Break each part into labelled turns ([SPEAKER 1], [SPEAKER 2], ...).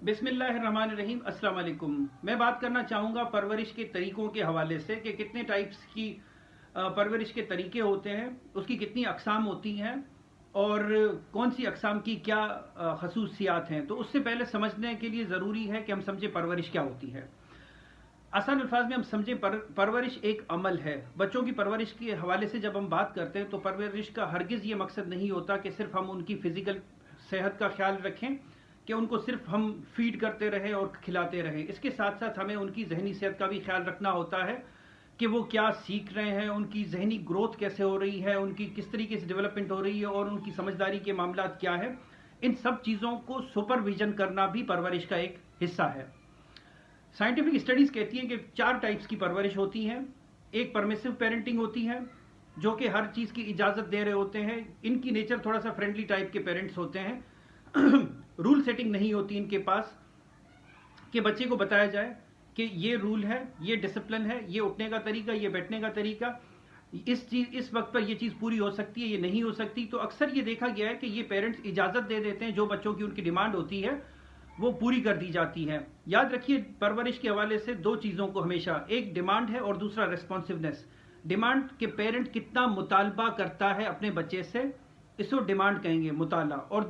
[SPEAKER 1] बिस्मिल्लाहिर्रहमानिर्रहीम, अस्सलाम वालेकुम। मैं बात करना चाहूँगा परवरिश के तरीक़ों के हवाले से कि कितने टाइप्स की परवरिश के तरीके होते हैं, उसकी कितनी अक़साम होती हैं और कौन सी अक़साम की क्या ख़ुसूसियात हैं। तो उससे पहले समझने के लिए ज़रूरी है कि हम समझें परवरिश क्या होती है। आसान अल्फाज में हम समझें परवरिश एक अमल है। बच्चों की परवरिश के हवाले से जब हम बात करते हैं तो परवरिश का हरगिज़ ये मकसद नहीं होता कि सिर्फ हम उनकी फ़िज़िकल सेहत का ख्याल रखें, कि उनको सिर्फ हम फीड करते रहें और खिलाते रहें। इसके साथ साथ हमें उनकी जहनी सेहत का भी ख्याल रखना होता है कि वो क्या सीख रहे हैं, उनकी जहनी ग्रोथ कैसे हो रही है, उनकी किस तरीके से डेवलपमेंट हो रही है और उनकी समझदारी के मामला क्या है। इन सब चीज़ों को सुपरविजन करना भी परवरिश का एक हिस्सा है। साइंटिफिक स्टडीज़ कहती हैं कि 4 टाइप्स की परवरिश होती हैं। एक परमिसिव पेरेंटिंग होती है, जो कि हर चीज़ की इजाज़त दे रहे होते हैं। इनकी नेचर थोड़ा सा फ्रेंडली टाइप के पेरेंट्स होते हैं। रूल सेटिंग नहीं होती इनके पास कि बच्चे को बताया जाए कि ये रूल है, ये डिसिप्लिन है, ये उठने का तरीका, ये बैठने का तरीका, इस वक्त पर ये चीज़ पूरी हो सकती है, ये नहीं हो सकती। तो अक्सर ये देखा गया है कि ये पेरेंट्स इजाज़त दे देते हैं, जो बच्चों की उनकी डिमांड होती है वो पूरी कर दी जाती है। याद रखिए, परवरिश के हवाले से 2 चीज़ों को हमेशा, एक डिमांड है और दूसरा रिस्पॉन्सिवनेस। डिमांड के पेरेंट कितना मुतालबा करता है अपने बच्चे से, इसको डिमांड कहेंगे, मुताला और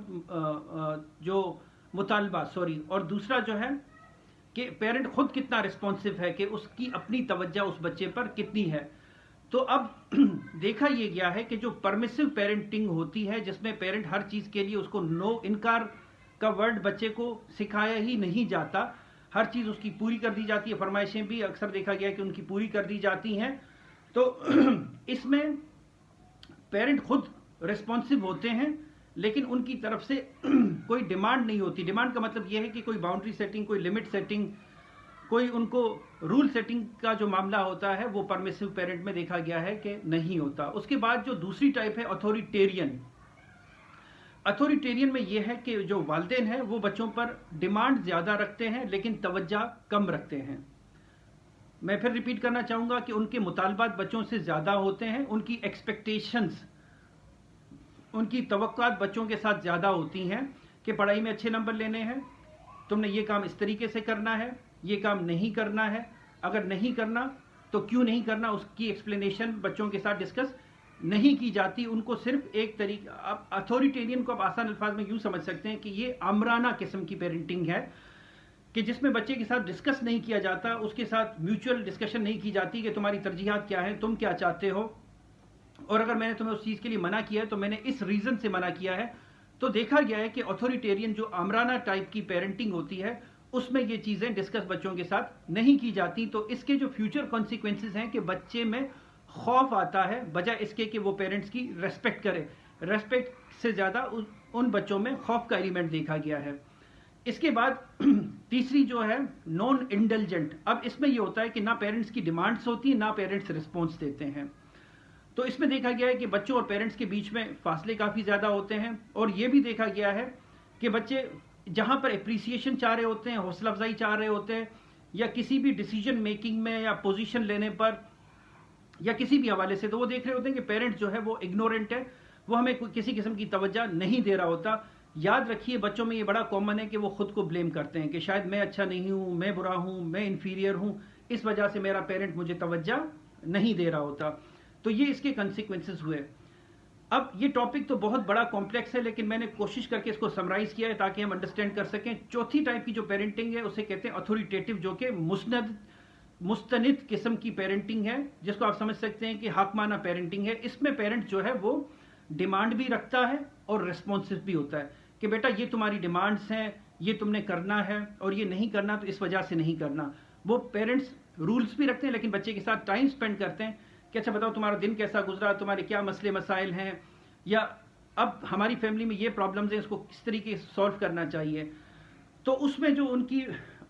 [SPEAKER 1] जो मुतालबा सॉरी, और दूसरा जो है कि पेरेंट खुद कितना रिस्पॉन्सिव है, कि उसकी अपनी तवज्जो उस बच्चे पर कितनी है। तो अब देखा यह गया है कि जो परमिसिव पेरेंटिंग होती है, जिसमें पेरेंट हर चीज़ के लिए उसको नो, इनकार का वर्ड बच्चे को सिखाया ही नहीं जाता, हर चीज़ उसकी पूरी कर दी जाती है। फरमाइशें भी अक्सर देखा गया है कि उनकी पूरी कर दी जाती हैं। तो इसमें पेरेंट खुद रिस्पॉन्सिव होते हैं, लेकिन उनकी तरफ से कोई डिमांड नहीं होती। डिमांड का मतलब यह है कि कोई बाउंड्री सेटिंग, कोई लिमिट सेटिंग, कोई उनको रूल सेटिंग का जो मामला होता है वो परमिसिव पेरेंट में देखा गया है कि नहीं होता। उसके बाद जो दूसरी टाइप है अथॉरिटेरियन। अथॉरिटेरियन में यह है कि जो वालिदैन हैं वो बच्चों पर डिमांड ज़्यादा रखते हैं लेकिन तवज्जो कम रखते हैं। मैं फिर रिपीट करना चाहूँगा कि उनके मुतालबात बच्चों से ज़्यादा होते हैं, उनकी एक्सपेक्टेशंस, उनकी तवक्कुआत बच्चों के साथ ज़्यादा होती हैं कि पढ़ाई में अच्छे नंबर लेने हैं, तुमने ये काम इस तरीके से करना है, ये काम नहीं करना है, अगर नहीं करना तो क्यों नहीं करना, उसकी एक्सप्लेनेशन बच्चों के साथ डिस्कस नहीं की जाती। उनको सिर्फ एक तरीका, अब अथॉरिटेरियन को आप आसान अल्फाज में यूँ समझ सकते हैं कि ये आमराना किस्म की पेरेंटिंग है, कि जिसमें बच्चे के साथ डिस्कस नहीं किया जाता, उसके साथ म्यूचुअल डिस्कशन नहीं की जाती कि तुम्हारी तरजीहात क्या हैं, तुम क्या चाहते हो, और अगर मैंने तुम्हें उस चीज़ के लिए मना किया है तो मैंने इस रीज़न से मना किया है। तो देखा गया है कि अथॉरिटेरियन जो आमराना टाइप की पेरेंटिंग होती है, उसमें ये चीज़ें डिस्कस बच्चों के साथ नहीं की जाती। तो इसके जो फ्यूचर कॉन्सिक्वेंसेस हैं कि बच्चे में खौफ आता है, बजाय इसके कि वो पेरेंट्स की रेस्पेक्ट करे। रेस्पेक्ट से ज़्यादा उन बच्चों में खौफ का एलिमेंट देखा गया है। इसके बाद तीसरी जो है नॉन इंडल्जेंट। अब इसमें ये होता है कि ना पेरेंट्स की डिमांड्स होती हैं, ना पेरेंट्स रिस्पॉन्स देते हैं। तो इसमें देखा गया है कि बच्चों और पेरेंट्स के बीच में फासले काफ़ी ज़्यादा होते हैं, और ये भी देखा गया है कि बच्चे जहाँ पर एप्रिसिएशन चाह रहे होते हैं, हौसला अफजाई चाह रहे होते हैं, या किसी भी डिसीजन मेकिंग में या पोजीशन लेने पर या किसी भी हवाले से, तो वो देख रहे होते हैं कि पेरेंट्स जो है वो इग्नोरेंट है, वो हमें किसी किस्म की तवज्जो नहीं दे रहा होता। याद रखिए, बच्चों में ये बड़ा कॉमन है कि वो खुद को ब्लेम करते हैं कि शायद मैं अच्छा नहीं हूँ, मैं बुरा हूँ, मैं इन्फीरियर हूँ, इस वजह से मेरा पेरेंट मुझे तवज्जो नहीं दे रहा होता। तो ये इसके कंसिक्वेंसेस हुए। अब ये टॉपिक तो बहुत बड़ा कॉम्प्लेक्स है, लेकिन मैंने कोशिश करके इसको समराइज किया है ताकि हम अंडरस्टैंड कर सकें। चौथी टाइप की जो पेरेंटिंग है उसे कहते हैं अथॉरिटेटिव, जो कि मुस्तनिद किस्म की पेरेंटिंग है, जिसको आप समझ सकते हैं कि हाकमाना पेरेंटिंग है। इसमें पेरेंट जो है वो डिमांड भी रखता है और रिस्पॉन्सिव भी होता है कि बेटा ये तुम्हारी डिमांड्स हैं, ये तुमने करना है, और ये नहीं करना तो इस वजह से नहीं करना। वो पेरेंट्स रूल्स भी रखते हैं लेकिन बच्चे के साथ टाइम स्पेंड करते हैं कि अच्छा बताओ तुम्हारा दिन कैसा गुजरा, तुम्हारे क्या मसले मसाइल हैं, या अब हमारी फैमिली में ये प्रॉब्लम्स हैं, इसको किस तरीके से सॉल्व करना चाहिए। तो उसमें जो उनकी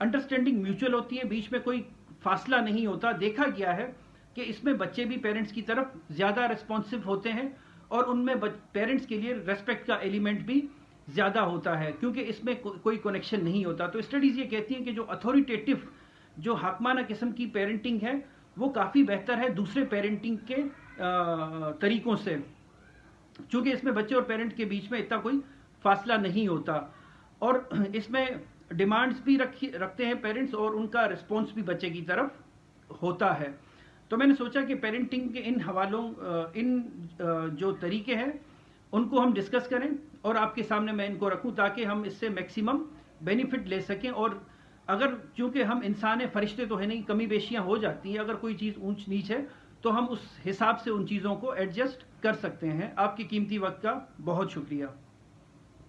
[SPEAKER 1] अंडरस्टैंडिंग म्यूचुअल होती है, बीच में कोई फासला नहीं होता। देखा गया है कि इसमें बच्चे भी पेरेंट्स की तरफ ज़्यादा रिस्पॉन्सिव होते हैं, और उनमें पेरेंट्स के लिए रेस्पेक्ट का एलिमेंट भी ज़्यादा होता है, क्योंकि इसमें कोई कनेक्शन नहीं होता। तो स्टडीज़ ये कहती हैं कि जो अथॉरिटेटिव, जो हाकमाना किस्म की पेरेंटिंग है, वो काफ़ी बेहतर है दूसरे पेरेंटिंग के तरीक़ों से, क्योंकि इसमें बच्चे और पेरेंट के बीच में इतना कोई फासला नहीं होता। और इसमें डिमांड्स भी रखते हैं पेरेंट्स, और उनका रिस्पॉन्स भी बच्चे की तरफ होता है। तो मैंने सोचा कि पेरेंटिंग के इन हवालों जो तरीके हैं उनको हम डिस्कस करें और आपके सामने मैं इनको रखूं, ताकि हम इससे मैक्सिमम बेनिफिट ले सकें। और अगर चूंकि हम इंसान हैं, फरिश्ते तो है नहीं, कमी बेशियां हो जाती हैं, अगर कोई चीज़ ऊंच नीच है तो हम उस हिसाब से उन चीज़ों को एडजस्ट कर सकते हैं। आपके कीमती वक्त का बहुत शुक्रिया।